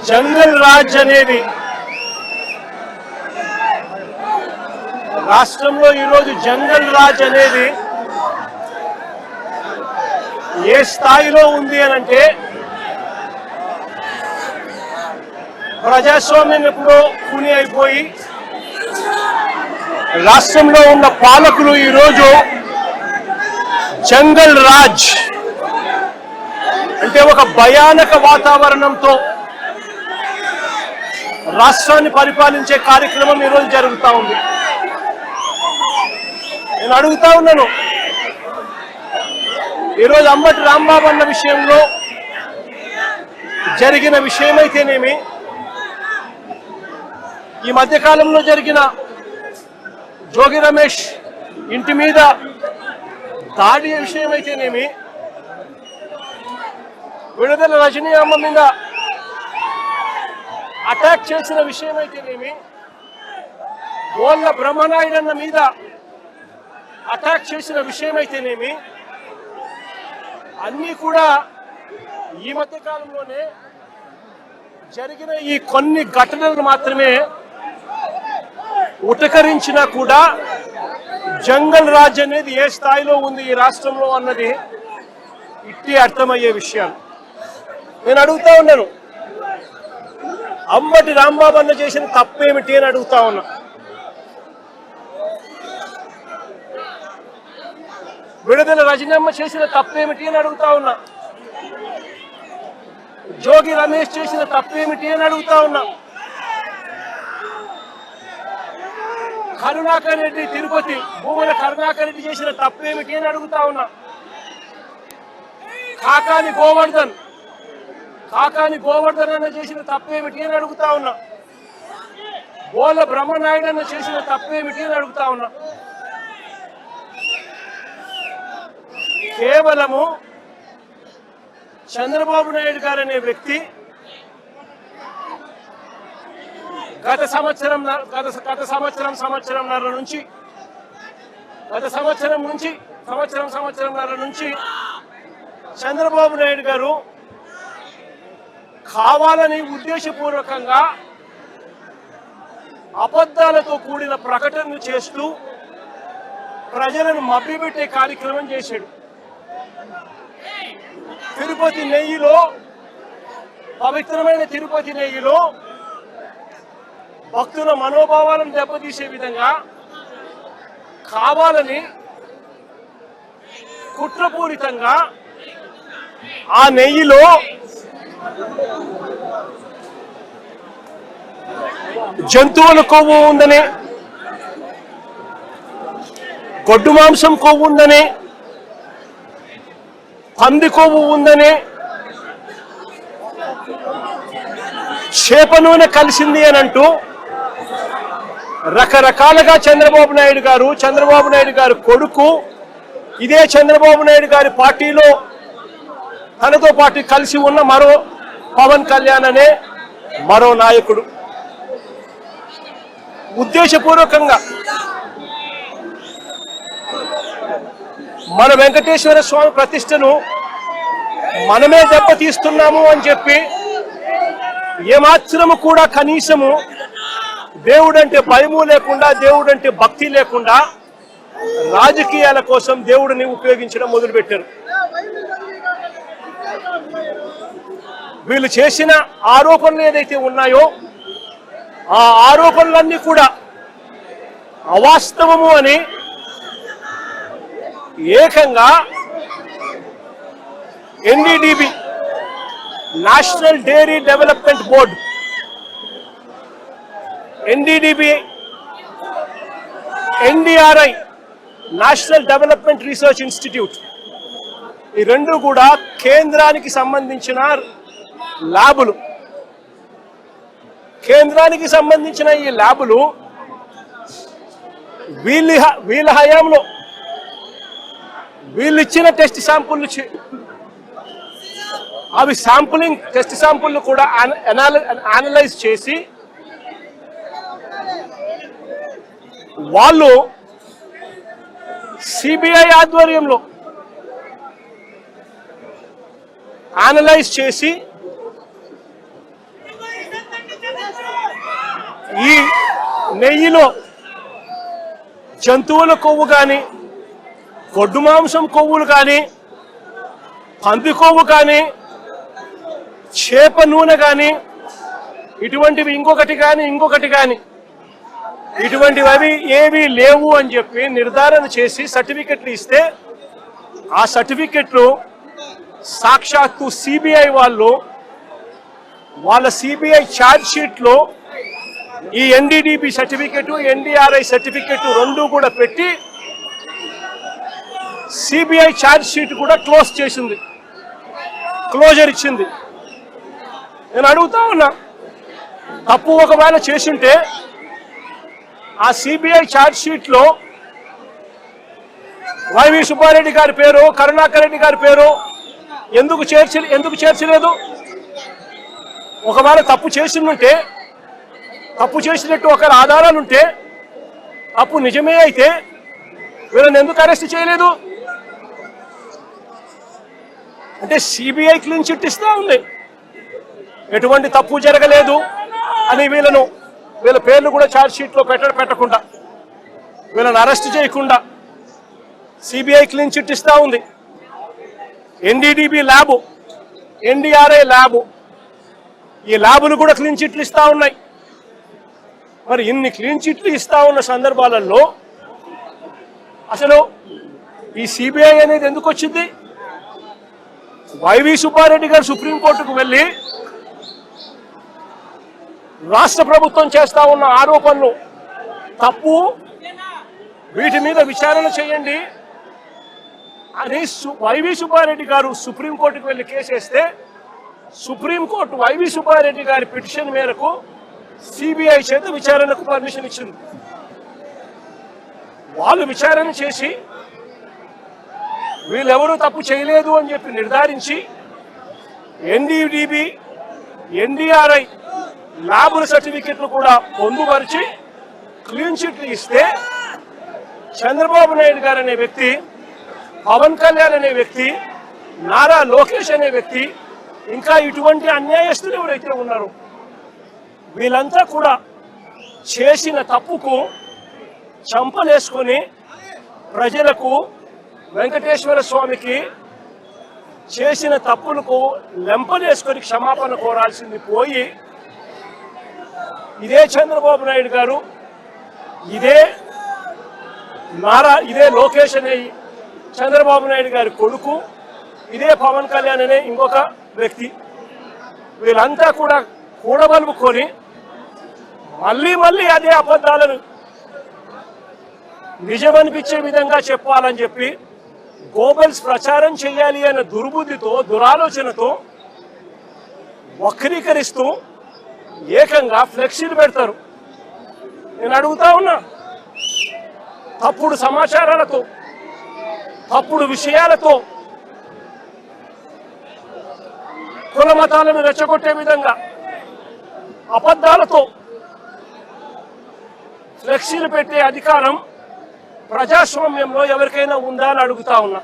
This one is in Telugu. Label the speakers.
Speaker 1: జంగల్ రాజ్ అనేది రాష్ట్రంలో ఈరోజు జంగల్ రాజ్ అనేది ఏ స్థాయిలో ఉంది అని అంటే ప్రజాస్వామ్యం ఎప్పుడో కూని అయిపోయి రాష్ట్రంలో ఉన్న పాలకులు ఈరోజు జంగల్ రాజ్ అంటే ఒక భయానక వాతావరణంతో రాష్ట్రాన్ని పరిపాలించే కార్యక్రమం ఈరోజు జరుగుతూ ఉంది. నేను అడుగుతా ఉన్నాను, ఈరోజు అంబటి రాంబాబు అన్న విషయంలో జరిగిన విషయమైతేనేమి, ఈ మధ్యకాలంలో జరిగిన జోగి రమేష్ ఇంటి మీద దాడి విషయమైతేనేమి, విడుదల రజనీ అమ్మ మీద అటాక్ చేసిన విషయమైతేనేమి, బోళ్ళ బ్రహ్మనాయుడన్న మీద అటాక్ చేసిన విషయమైతేనేమి, అన్నీ కూడా ఈ మధ్య కాలంలోనే జరిగిన ఈ కొన్ని ఘటనలు మాత్రమే ఉటకరించినా కూడా జంగల్ రాజ్ అనేది ఏ స్థాయిలో ఉంది ఈ రాష్ట్రంలో అన్నది ఇట్టి అర్థమయ్యే విషయాలు. నేను అడుగుతా ఉన్నాను, అంబటి రాంబాబు అన్న చేసిన తప్పేమిటి అని అడుగుతా ఉన్నా. విడుదల రజనమ్మ చేసిన తప్పేమిటి అని అడుగుతా ఉన్నా. జోగి రమేష్ చేసిన తప్పేమిటి అని అడుగుతా ఉన్నా. కరుణాకర్ రెడ్డి తిరుపతి భూముల కరుణాకర్ రెడ్డి చేసిన తప్పేమిటి అని అడుగుతా ఉన్నా. కాకాని గోవర్ధన్ అన్న చేసిన తప్పేమిటి అని అడుగుతా ఉన్నా. బోళ్ళ బ్రహ్మనాయుడు అన్న చేసిన తప్పేమిటి అని అడుగుతా ఉన్నా. కేవలము చంద్రబాబు నాయుడు గారు అనే వ్యక్తి గత సంవత్సరంన్నర నుంచి చంద్రబాబు నాయుడు గారు కావాలని ఉద్దేశపూర్వకంగా అబద్ధాలతో కూడిన ప్రకటనలు చేస్తూ ప్రజలను మభ్యపెట్టే కార్యక్రమం చేశాడు. తిరుపతి నెయ్యిలో, పవిత్రమైన తిరుపతి నెయ్యిలో భక్తుల మనోభావాలను దెబ్బతీసే విధంగా కావాలని కుట్రపూరితంగా ఆ నెయ్యిలో జంతువుల కొవ్వు ఉందని, గొడ్డు మాంసం కొవ్వు ఉందని, పంది కొవ్వు ఉందని, చేప నూనె కలిసింది అని అంటూ రకరకాలుగా చంద్రబాబు నాయుడు గారు కొడుకు, ఇదే చంద్రబాబు నాయుడు గారి పార్టీలో తనతో పాటు కలిసి ఉన్న మరో పవన్ కళ్యాణ్ అనే మరో నాయకుడు ఉద్దేశపూర్వకంగా మన వెంకటేశ్వర స్వామి ప్రతిష్టను మనమే దెబ్బతీస్తున్నాము అని చెప్పి ఏమాత్రము కూడా కనీసము దేవుడంటే భయము లేకుండా, దేవుడంటే భక్తి లేకుండా రాజకీయాల కోసం దేవుడిని ఉపయోగించడం మొదలుపెట్టారు. వీళ్ళు చేసిన ఆరోపణలు ఏదైతే ఉన్నాయో ఆ ఆరోపణలన్నీ కూడా అవాస్తవము అని ఏకంగా NDDB national dairy development board, NDDB, NDRI national development research institute, ఈ రెండు కూడా కేంద్రానికి సంబంధించిన ల్యాబులు. కేంద్రానికి సంబంధించిన ఈ ల్యాబులు వీళ్ళ హయాంలో వీళ్ళు ఇచ్చిన టెస్ట్ శాంపుల్, అవి టెస్ట్ శాంపుల్ కూడా అనలైజ్ చేసి వాళ్ళు సిబిఐ ఆధ్వర్యంలో అనలైజ్ చేసి నెయ్యిలో జంతువుల కొవ్వు కానీ, గొడ్డు మాంసం కొవ్వులు కానీ, పంది కొవ్వు కానీ, చేప నూనె కానీ, ఇటువంటివి ఇంకొకటి కానీ ఇటువంటివి అవి ఏవి లేవు అని చెప్పి నిర్ధారణ చేసి సర్టిఫికెట్లు ఇస్తే ఆ సర్టిఫికెట్లు సాక్షాత్తు సిబిఐ వాళ్ళ సిబిఐ ఛార్జ్ షీట్లో ఈ ఎన్డీడీబీ సర్టిఫికెట్, ఎన్డీఆర్ఐ సర్టిఫికెట్ రెండు కూడా పెట్టి సిబిఐ ఛార్జ్ షీట్ కూడా క్లోజర్ ఇచ్చింది. నేను అడుగుతా ఉన్నా, తప్పు ఒకవేళ చేసుంటే ఆ సిబిఐ ఛార్జ్ షీట్లో వైవి సుబ్బారెడ్డి గారి పేరు, కరుణాకర్ రెడ్డి గారి పేరు ఎందుకు చేర్చలేదు? ఒకవేళ తప్పు చేసినట్టు ఒకవేళ ఆధారాలుంటే, తప్పు నిజమే అయితే వీళ్ళని ఎందుకు అరెస్ట్ చేయలేదు? అంటే సిబిఐ క్లీన్ చిట్ ఇస్తా ఉంది, ఎటువంటి తప్పు జరగలేదు అని వీళ్ళ పేర్లు కూడా ఛార్జ్ షీట్లో పెట్టకుండా, వీళ్ళని అరెస్ట్ చేయకుండా సిబిఐ క్లీన్ చిట్ ఇస్తా ఉంది. ఎన్డీడీబీ ల్యాబ్, ఎన్డీఆర్ఐ ల్యాబ్, ఈ ల్యాబులు కూడా క్లీన్ చిట్లు ఇస్తా ఉన్నాయి. మరి ఇన్ని క్లీన్ చిట్లు ఇస్తా ఉన్న సందర్భాలలో అసలు ఈ సిబిఐ అనేది ఎందుకు వచ్చింది? వైవి సుబ్బారెడ్డి గారు సుప్రీంకోర్టుకు వెళ్ళి రాష్ట్ర ప్రభుత్వం చేస్తా ఉన్న ఆరోపణలు తప్పు, వీటి మీద విచారణ చేయండి అని వైవి సుబ్బారెడ్డి గారు సుప్రీంకోర్టుకు వెళ్ళి కేసేస్తే సుప్రీంకోర్టు వైవి సుబ్బారెడ్డి గారి పిటిషన్ మేరకు సిబిఐ చేత విచారణకు పర్మిషన్ ఇచ్చింది. వాళ్ళు విచారణ చేసి వీళ్ళెవరూ తప్పు చేయలేదు అని చెప్పి నిర్ధారించి ఎన్డీడీబీ, ఎన్డీఆర్ఐ ల్యాబుల సర్టిఫికెట్లు కూడా పొందుపరిచి క్లీన్ చిట్లు ఇస్తే చంద్రబాబు నాయుడు గారు అనే వ్యక్తి, పవన్ కళ్యాణ్ అనే వ్యక్తి, నారా లోకేష్ అనే వ్యక్తి, ఇంకా ఇటువంటి అన్యాయస్తులు ఎవరైతే ఉన్నారో వీళ్ళంతా కూడా చేసిన తప్పుకు చంపలేసుకొని ప్రజలకు, వెంకటేశ్వర స్వామికి చేసిన తప్పులకు లెంపలేసుకొని క్షమాపణ కోరాల్సింది పోయి ఇదే చంద్రబాబు నాయుడు గారు, ఇదే లోకేష్ అనే చంద్రబాబు నాయుడు గారి కొడుకు, ఇదే పవన్ కళ్యాణ్ అనే ఇంకొక వ్యక్తి, వీళ్ళంతా కూడా కూడబలుపుకొని మళ్ళీ అదే అబద్ధాలను నిజమనిపించే విధంగా చెప్పాలని చెప్పి గోబెల్స్ ప్రచారం చేయాలి అన్న దుర్బుద్ధితో, దురాలోచనతో వక్రీకరిస్తూ ఏకంగా ఫ్లెక్సీలు పెడతారు. నేను అడుగుతా ఉన్నా, తప్పుడు సమాచారాలతో, తప్పుడు విషయాలతో కుల మతాలను రెచ్చగొట్టే విధంగా అబద్ధాలతో ఫ్లెక్సీలు పెట్టే అధికారం ప్రజాస్వామ్యంలో ఎవరికైనా ఉందా అని అడుగుతా ఉన్నా.